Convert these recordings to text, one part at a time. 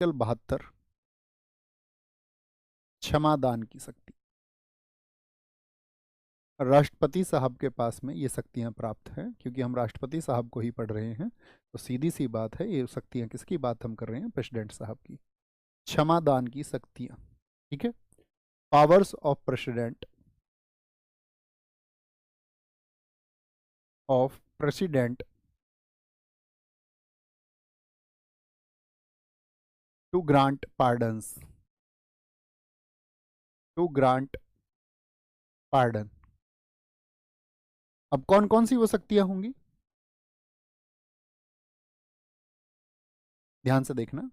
Article 72 क्षमादान की शक्ति। राष्ट्रपति साहब के पास में ये शक्तियां प्राप्त हैं, क्योंकि हम राष्ट्रपति साहब को ही पढ़ रहे हैं, तो सीधी सी बात है, ये शक्तियां किसकी बात हम कर रहे हैं? प्रेसिडेंट साहब की। क्षमादान की शक्तियां, ठीक है। Powers of president to grant pardons, pardon. अब कौन कौन सी वो शक्तियां होंगी, ध्यान से देखना।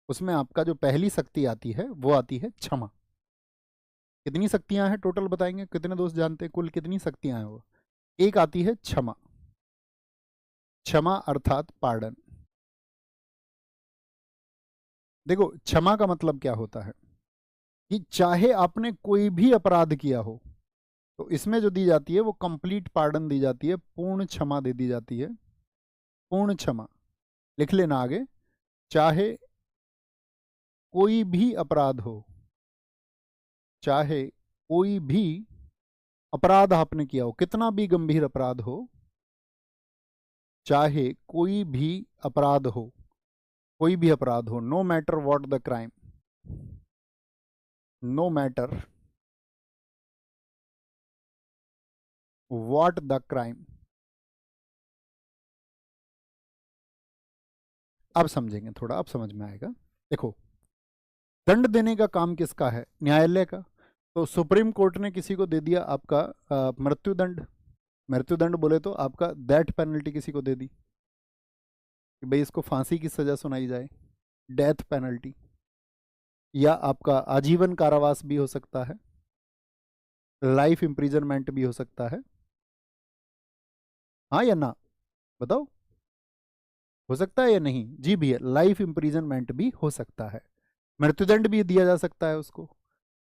उसमें आपका जो पहली शक्ति आती है वो आती है क्षमा। कितनी शक्तियां हैं टोटल बताएंगे? कितने दोस्त जानते हैं कुल कितनी शक्तियां हैं? वो एक आती है क्षमा। क्षमा अर्थात पार्डन। देखो, क्षमा का मतलब क्या होता है कि चाहे आपने कोई भी अपराध किया हो, तो इसमें जो दी जाती है वो कंप्लीट पार्डन दी जाती है, पूर्ण क्षमा दे दी जाती है। पूर्ण क्षमा लिख लेना आगे। चाहे कोई भी अपराध हो, चाहे कोई भी अपराध आपने किया हो, कितना भी गंभीर अपराध हो, चाहे कोई भी अपराध हो, कोई भी अपराध हो, no matter what the crime, no matter what the crime. अब समझेंगे थोड़ा, अब समझ में आएगा। देखो, दंड देने का काम किसका है? न्यायालय का। तो सुप्रीम कोर्ट ने किसी को दे दिया आपका मृत्युदंड। मृत्युदंड बोले तो आपका डेथ पेनल्टी किसी को दे दी कि भाई इसको फांसी की सजा सुनाई जाए, डेथ पेनल्टी। या आपका आजीवन कारावास भी हो सकता है, लाइफ इम्प्रिजनमेंट भी हो सकता है। हाँ या ना बताओ, हो सकता है या नहीं? जी भैया, लाइफ इम्प्रिजनमेंट भी हो सकता है, मृत्युदंड भी दिया जा सकता है उसको।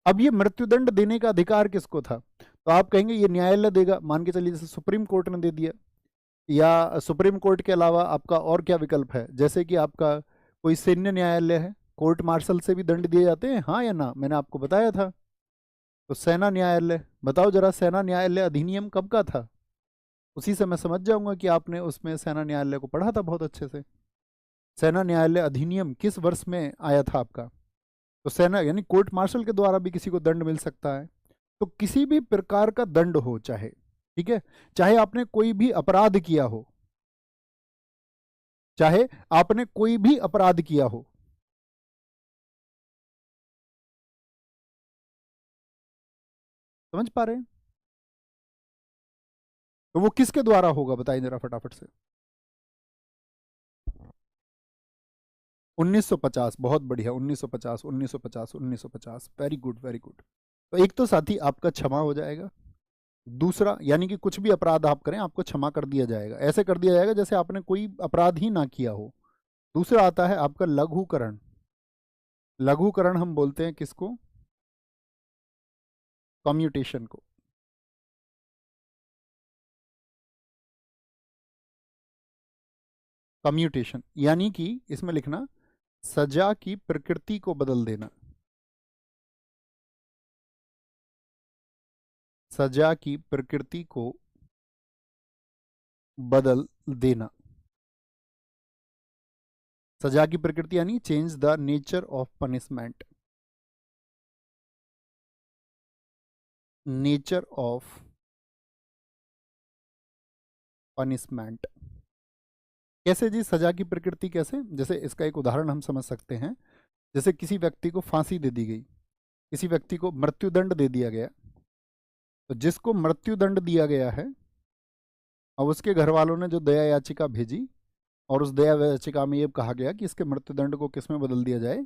अब ये मृत्युदंड देने का अधिकार किसको था? तो आप कहेंगे ये न्यायालय देगा। मान के चलिए जैसे सुप्रीम कोर्ट ने दे दिया, या सुप्रीम कोर्ट के अलावा आपका और क्या विकल्प है? जैसे कि आपका कोई सैन्य न्यायालय है, कोर्ट मार्शल से भी दंड दिए जाते हैं, हाँ या ना? मैंने आपको बताया था। तो सेना न्यायालय, बताओ जरा, सेना न्यायालय अधिनियम कब का था? उसी से मैं समझ जाऊंगा कि आपने उसमें सेना न्यायालय को पढ़ा था बहुत अच्छे से। सेना न्यायालय अधिनियम किस वर्ष में आया था आपका? तो सेना यानी कोर्ट मार्शल के द्वारा भी किसी को दंड मिल सकता है। तो किसी भी प्रकार का दंड हो, चाहे, ठीक है, चाहे आपने कोई भी अपराध किया हो, चाहे आपने कोई भी अपराध किया हो, समझ पा रहे हैं? तो वो किसके द्वारा होगा बताइए जरा फटाफट से। 1950, बहुत बढ़िया, 1950, 1950, 1950, वेरी गुड, वेरी गुड। तो एक तो साथी आपका क्षमा हो जाएगा। दूसरा, यानी कि कुछ भी अपराध आप करें आपको क्षमा कर दिया जाएगा, ऐसे कर दिया जाएगा जैसे आपने कोई अपराध ही ना किया हो। दूसरा आता है आपका लघुकरण। लघुकरण हम बोलते हैं किसको? कम्यूटेशन को। कम्यूटेशन यानी कि इसमें लिखना सजा की प्रकृति को बदल देना। सजा की प्रकृति को बदल देना। सजा की प्रकृति यानी change the nature of punishment. Nature of punishment कैसे जी? सजा की प्रकृति कैसे? जैसे इसका एक उदाहरण हम समझ सकते हैं। जैसे किसी व्यक्ति को फांसी दे दी गई, किसी व्यक्ति को मृत्युदंड दे दिया गया, तो जिसको मृत्युदंड दिया गया है, अब उसके घर वालों ने जो दया याचिका भेजी, और उस दया याचिका में ये कहा गया कि इसके मृत्युदंड को किस में बदल दिया जाए?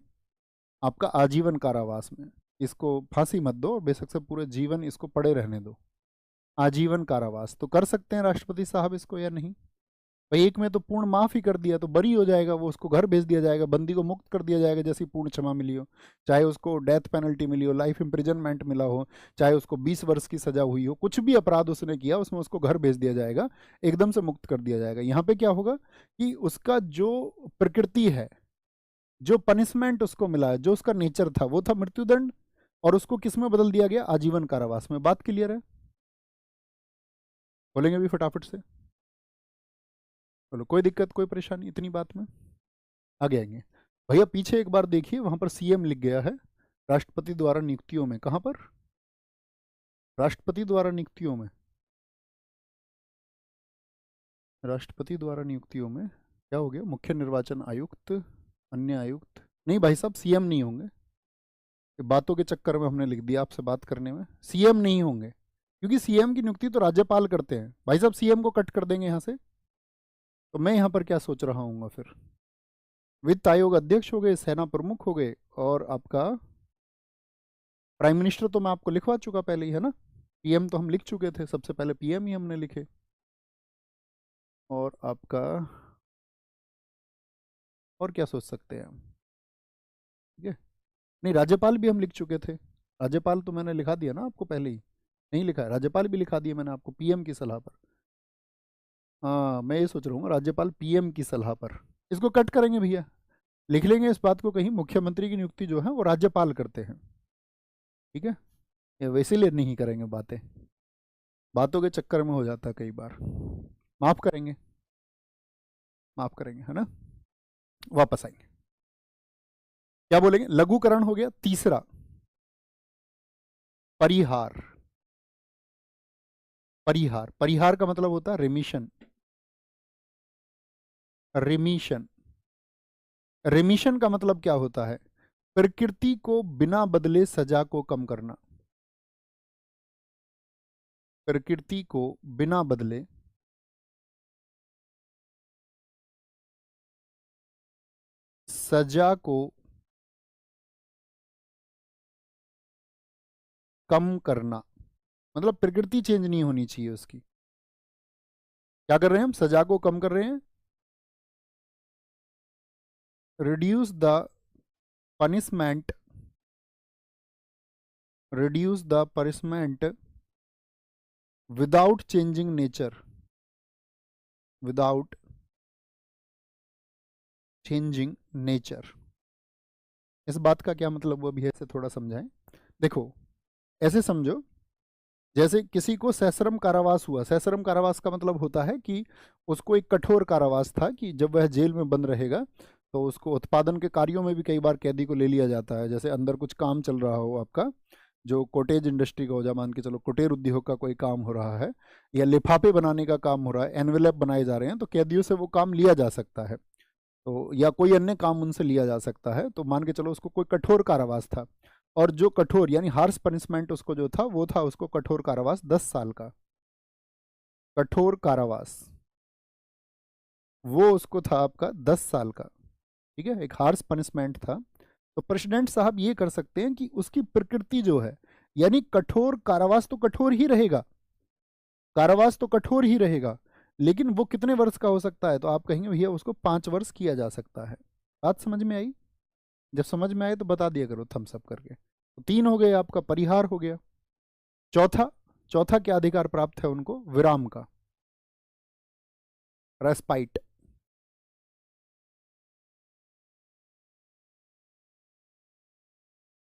आपका आजीवन कारावास में। इसको फांसी मत दो, बेशक से पूरे जीवन इसको पड़े रहने दो, आजीवन कारावास। तो कर सकते हैं राष्ट्रपति साहब इसको या नहीं? भाई एक में तो पूर्ण माफ ही कर दिया तो बरी हो जाएगा वो, उसको घर भेज दिया जाएगा, बंदी को मुक्त कर दिया जाएगा जैसी पूर्ण क्षमा मिली हो। चाहे उसको डेथ पेनल्टी मिली हो, लाइफ इम्प्रिजनमेंट मिला हो, चाहे उसको 20 वर्ष की सजा हुई हो, कुछ भी अपराध उसने किया उसमें उसको घर भेज दिया जाएगा, एकदम से मुक्त कर दिया जाएगा। यहाँ पे क्या होगा कि उसका जो प्रकृति है, जो पनिशमेंट उसको मिला है, जो उसका नेचर था, वो था मृत्युदंड, और उसको किस में बदल दिया गया? आजीवन कारावास में। बात क्लियर है? बोलेंगे भी फटाफट से, बोलो कोई दिक्कत कोई परेशानी इतनी बात में? आगे आएंगे भैया। पीछे एक बार देखिए, वहां पर सीएम लिख गया है राष्ट्रपति द्वारा नियुक्तियों में। कहां पर? राष्ट्रपति द्वारा नियुक्तियों में। राष्ट्रपति द्वारा नियुक्तियों में क्या हो गया? मुख्य निर्वाचन आयुक्त, अन्य आयुक्त। नहीं भाई साहब, सीएम नहीं होंगे। ये बातों के चक्कर में हमने लिख दिया, आपसे बात करने में सीएम नहीं होंगे, क्योंकि सीएम की नियुक्ति तो राज्यपाल करते हैं। भाई साहब सीएम को कट कर देंगे यहाँ से, तो मैं यहाँ पर क्या सोच रहा हूँ फिर? वित्त आयोग अध्यक्ष हो गए, सेना प्रमुख हो गए, और आपका प्राइम मिनिस्टर तो मैं आपको लिखवा चुका पहले ही, है ना? पीएम तो हम लिख चुके थे, सबसे पहले पीएम ही हमने लिखे। और आपका और क्या सोच सकते हैं हम? ठीक है, नहीं राज्यपाल भी हम लिख चुके थे। राज्यपाल तो मैंने लिखा दिया ना आपको पहले ही, नहीं लिखा है? राज्यपाल भी लिखा दिया मैंने आपको पीएम की सलाह पर। हाँ, मैं ये सोच रहा हूँ राज्यपाल पीएम की सलाह पर। इसको कट करेंगे भैया, लिख लेंगे इस बात को कहीं, मुख्यमंत्री की नियुक्ति जो है वो राज्यपाल करते हैं। ठीक है, ये वैसे लिए नहीं करेंगे बातें, बातों के चक्कर में हो जाता है कई बार। माफ करेंगे, माफ करेंगे, है ना? वापस आएंगे, क्या बोलेंगे? लघुकरण हो गया। तीसरा परिहार। परिहार, परिहार का मतलब होता है रिमिशन। रिमिशन, रिमिशन का मतलब क्या होता है? प्रकृति को बिना बदले सजा को कम करना। प्रकृति को बिना बदले सजा को कम करना, मतलब प्रकृति चेंज नहीं होनी चाहिए उसकी। क्या कर रहे हैं हम? सजा को कम कर रहे हैं। Reduce the punishment, reduce the punishment without changing nature, without changing nature. इस बात का क्या मतलब वो भी है, इसे थोड़ा समझाएं। देखो, ऐसे समझो जैसे किसी को सश्रम कारावास हुआ। सश्रम कारावास का मतलब होता है कि उसको एक कठोर कारावास था, कि जब वह जेल में बंद रहेगा तो उसको उत्पादन के कार्यों में भी कई बार कैदी को ले लिया जाता है। जैसे अंदर कुछ काम चल रहा हो आपका, जो कोटेज इंडस्ट्री का हो, जा मान के चलो कुटीर उद्योग का कोई काम हो रहा है, या लिफाफे बनाने का काम हो रहा है, एनवेलप बनाए जा रहे हैं, तो कैदियों से वो काम लिया जा सकता है। तो या कोई अन्य काम उनसे लिया जा सकता है, तो मान के चलो उसको कोई कठोर कारावास था, और जो कठोर यानी हार्श पनिशमेंट उसको जो था वो था उसको कठोर कारावास 10 साल का। कठोर कारावास वो उसको था आपका 10 साल का। ठीक है, एक हार्श पनिशमेंट था। तो प्रेसिडेंट साहब ये कर सकते हैं कि उसकी प्रकृति जो है, यानी कठोर कारावास तो कठोर ही रहेगा, कारावास तो कठोर ही रहेगा, लेकिन वो कितने वर्ष का हो सकता है? तो आप कहेंगे भैया उसको 5 वर्ष किया जा सकता है। बात समझ में आई? जब समझ में आए तो बता दिया करो थम्स अप करके। तो 3 हो गए आपका, परिहार हो गया। चौथा, चौथा क्या अधिकार प्राप्त है उनको? विराम का, रेस्पाइट।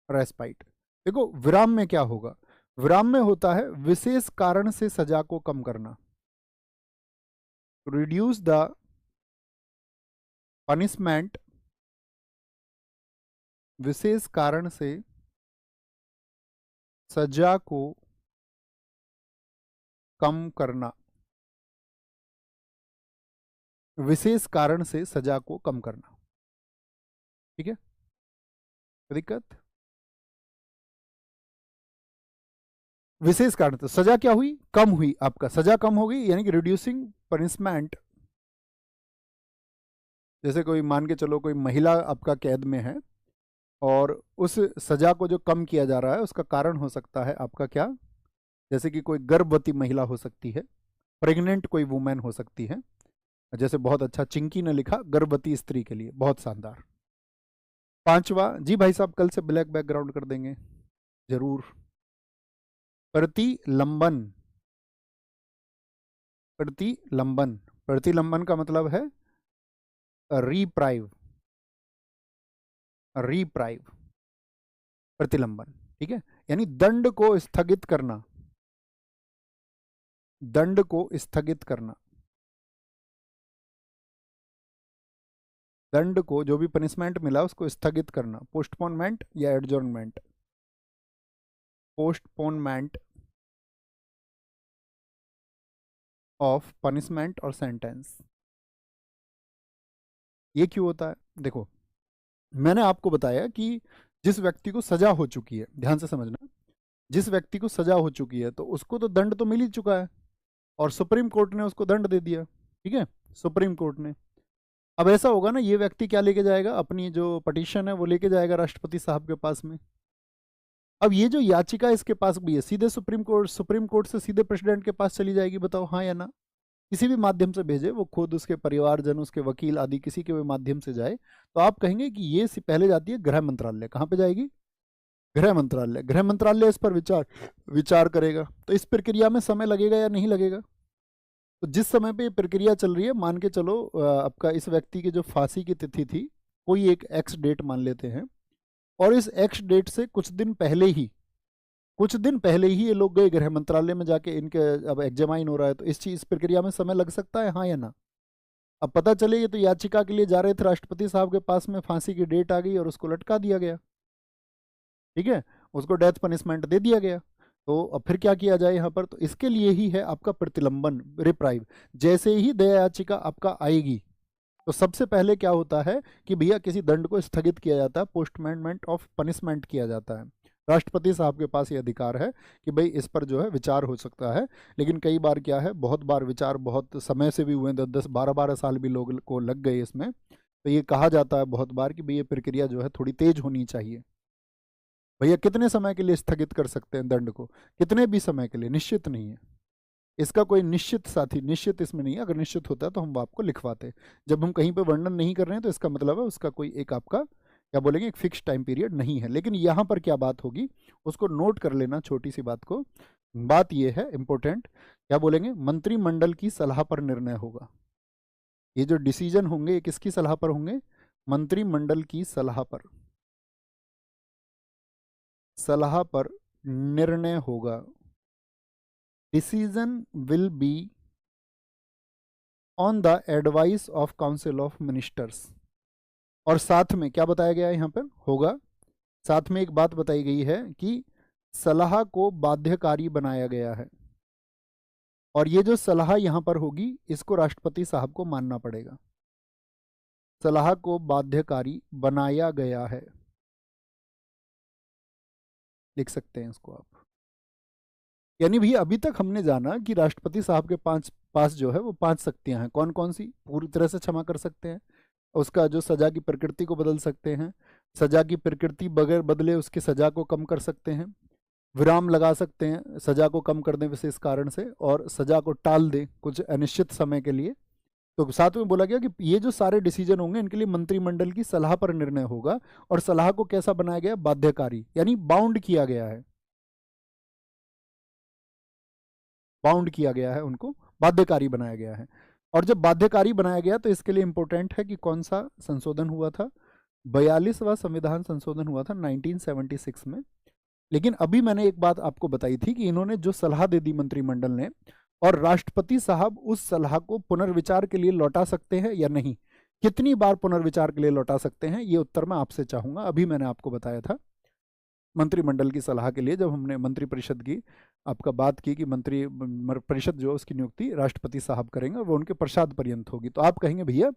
रेस्पाइट, देखो विराम में क्या होगा? विराम में होता है विशेष कारण से सजा को कम करना। रिड्यूस द पनिशमेंट, विशेष कारण से सजा को कम करना। विशेष कारण से सजा को कम करना। ठीक है, कोई दिक्कत? विशेष कारण तो सजा क्या हुई? कम हुई, आपका सजा कम हो गई, यानी कि रिड्यूसिंग पनिशमेंट। जैसे कोई मान के चलो कोई महिला आपका कैद में है, और उस सजा को जो कम किया जा रहा है उसका कारण हो सकता है आपका क्या? जैसे कि कोई गर्भवती महिला हो सकती है, प्रेग्नेंट कोई वुमेन हो सकती है। जैसे बहुत अच्छा चिंकी ने लिखा गर्भवती स्त्री के लिए, बहुत शानदार। पांचवा जी भाई साहब, कल से ब्लैक बैकग्राउंड कर देंगे जरूर। प्रतिलंबन, प्रतिलंबन, प्रतिलंबन का मतलब है रिप्राइव। रिप्राइव, प्रतिलंबन, ठीक है, यानी दंड को स्थगित करना, दंड को स्थगित करना, दंड को, जो भी पनिशमेंट मिला उसको स्थगित करना, पोस्टपोनमेंट या एडजॉर्नमेंट, पोस्टपोनमेंट ऑफ पनिशमेंट और सेंटेंस। ये क्यों होता है? देखो, मैंने आपको बताया कि जिस व्यक्ति को सजा हो चुकी है, ध्यान से समझना, जिस व्यक्ति को सजा हो चुकी है तो उसको तो दंड तो मिल ही चुका है और सुप्रीम कोर्ट ने उसको दंड दे दिया, ठीक है, सुप्रीम कोर्ट ने। अब ऐसा होगा ना, ये व्यक्ति क्या लेके जाएगा, अपनी जो पटिशन है वो लेके जाएगा राष्ट्रपति साहब के पास में। अब ये जो याचिका इसके पास भी है, सीधे सुप्रीम कोर्ट से सीधे प्रेसिडेंट के पास चली जाएगी, बताओ हाँ या ना? किसी भी माध्यम से भेजे, वो खुद, उसके परिवारजन, उसके वकील आदि किसी के भी माध्यम से जाए, तो आप कहेंगे कि ये पहले जाती है गृह मंत्रालय। कहाँ पे जाएगी? गृह मंत्रालय। गृह मंत्रालय इस पर विचार करेगा। तो इस प्रक्रिया में समय लगेगा या नहीं लगेगा? तो जिस समय पे ये प्रक्रिया चल रही है, मान के चलो आपका इस व्यक्ति की जो फांसी की तिथि थी, कोई एक एक्स डेट मान लेते हैं, और इस एक्स डेट से कुछ दिन पहले ही ये लोग गए गृह मंत्रालय में जाके, इनके अब एग्जामाइन हो रहा है, तो इस प्रक्रिया में समय लग सकता है, हाँ या ना? अब पता चले ये तो याचिका के लिए जा रहे थे राष्ट्रपति साहब के पास में, फांसी की डेट आ गई और उसको लटका दिया गया, ठीक है, उसको डेथ पनिशमेंट दे दिया गया। तो अब फिर क्या किया जाए यहाँ पर? तो इसके लिए ही है आपका प्रतिलंबन, रिप्राइव। जैसे ही दया याचिका आपका आएगी तो सबसे पहले क्या होता है कि भैया किसी दंड को स्थगित किया जाता है, पोस्टपोनमेंट ऑफ पनिशमेंट किया जाता है। राष्ट्रपति साहब के पास ये अधिकार है कि भाई इस पर जो है विचार हो सकता है। लेकिन कई बार क्या है, बहुत बार विचार बहुत समय से भी हुए, 10-10 12-12 साल भी लोग को लग गए इसमें। तो ये कहा जाता है बहुत बार कि भाई ये प्रक्रिया जो है थोड़ी तेज होनी चाहिए। भैया कितने समय के लिए स्थगित कर सकते हैं दंड को? कितने भी समय के लिए, निश्चित नहीं है इसका कोई निश्चित साथी, निश्चित इसमें नहीं है। अगर निश्चित होता तो हम वो आपको लिखवाते। जब हम कहीं पे वर्णन नहीं कर रहे हैं तो इसका मतलब है उसका कोई एक आपका क्या बोलेंगे, एक फिक्स टाइम पीरियड नहीं है। लेकिन यहाँ पर क्या बात होगी उसको नोट कर लेना, छोटी सी बात को। बात ये है इंपॉर्टेंट, क्या बोलेंगे, मंत्रिमंडल की सलाह पर निर्णय होगा। ये जो डिसीजन होंगे ये किसकी सलाह पर होंगे? मंत्रिमंडल की सलाह पर निर्णय होगा। Decision will be on the advice of council of ministers. और साथ में क्या बताया गया है यहाँ पर? होगा। साथ में एक बात बताई गई है कि सलाह को बाध्यकारी बनाया गया है, और ये जो सलाह यहाँ पर होगी इसको राष्ट्रपति साहब को मानना पड़ेगा। सलाह को बाध्यकारी बनाया गया है, लिख सकते हैं इसको आप। यानी भैया अभी तक हमने जाना कि राष्ट्रपति साहब के पास जो है वो 5 शक्तियां हैं। कौन कौन सी? पूरी तरह से क्षमा कर सकते हैं, उसका जो सजा की प्रकृति को बदल सकते हैं, सजा की प्रकृति बगैर बदले उसकी सजा को कम कर सकते हैं, विराम लगा सकते हैं सजा को कम कर दें विशेष कारण से, और सजा को टाल दें कुछ अनिश्चित समय के लिए। तो साथ में बोला गया कि ये जो सारे डिसीजन होंगे इनके लिए मंत्रिमंडल की सलाह पर निर्णय होगा। और सलाह को कैसा बनाया गया? बाध्यकारी, यानी बाउंड किया गया है, बाउंड किया गया है, उनको बाध्यकारी बनाया गया है। और जब बाध्यकारी बनाया गया तो इसके लिए इंपॉर्टेंट है कि कौन सा संशोधन हुआ था? 42वां संविधान संशोधन हुआ था 1976 में। लेकिन अभी मैंने एक बात आपको बताई थी कि इन्होंने जो सलाह दे दी मंत्रिमंडल ने, और राष्ट्रपति साहब उस सलाह को पुनर्विचार के लिए लौटा सकते हैं या नहीं, कितनी बार पुनर्विचार के लिए लौटा सकते हैं, ये उत्तर मैं आपसे चाहूंगा। अभी मैंने आपको बताया था मंत्रिमंडल की सलाह के लिए, जब हमने मंत्रिपरिषद की आपका बात की कि मंत्री परिषद जो उसकी नियुक्ति राष्ट्रपति साहब करेंगे और वो उनके प्रसाद पर्यंत होगी, तो आप कहेंगे भैया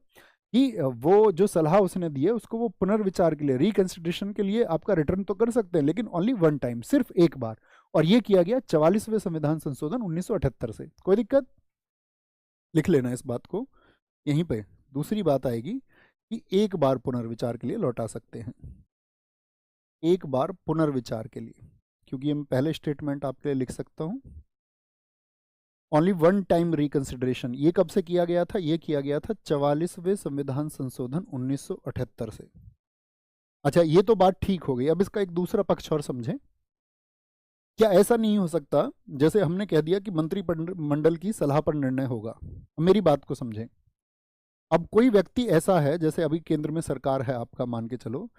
कि वो जो सलाह उसने दी है उसको वो पुनर्विचार के लिए, रिकंसिडरेशन के लिए आपका रिटर्न तो कर सकते हैं, लेकिन ओनली वन टाइम, सिर्फ एक बार। और ये किया गया 44वें संविधान संशोधन 1978 से। कोई दिक्कत? लिख लेना इस बात को यहीं पे। दूसरी बात आएगी कि एक बार पुनर्विचार के लिए लौटा सकते हैं, एक बार पुनर्विचार के लिए, क्योंकि ये मैं पहले स्टेटमेंट आपके लिए लिख सकता हूं, ओनली वन टाइम रिकंसिडरेशन। ये कब से किया गया था? ये किया गया था 44वें संविधान संशोधन 1978 से। अच्छा, ये तो बात ठीक हो गई। अब इसका एक दूसरा पक्ष और समझें। क्या ऐसा नहीं हो सकता, जैसे हमने कह दिया कि मंत्रिमंडल की सलाह पर निर्णय होगा, मेरी बात को समझें। अब कोई व्यक्ति ऐसा है, जैसे अभी केंद्र में सरकार है आपका, मान के चलो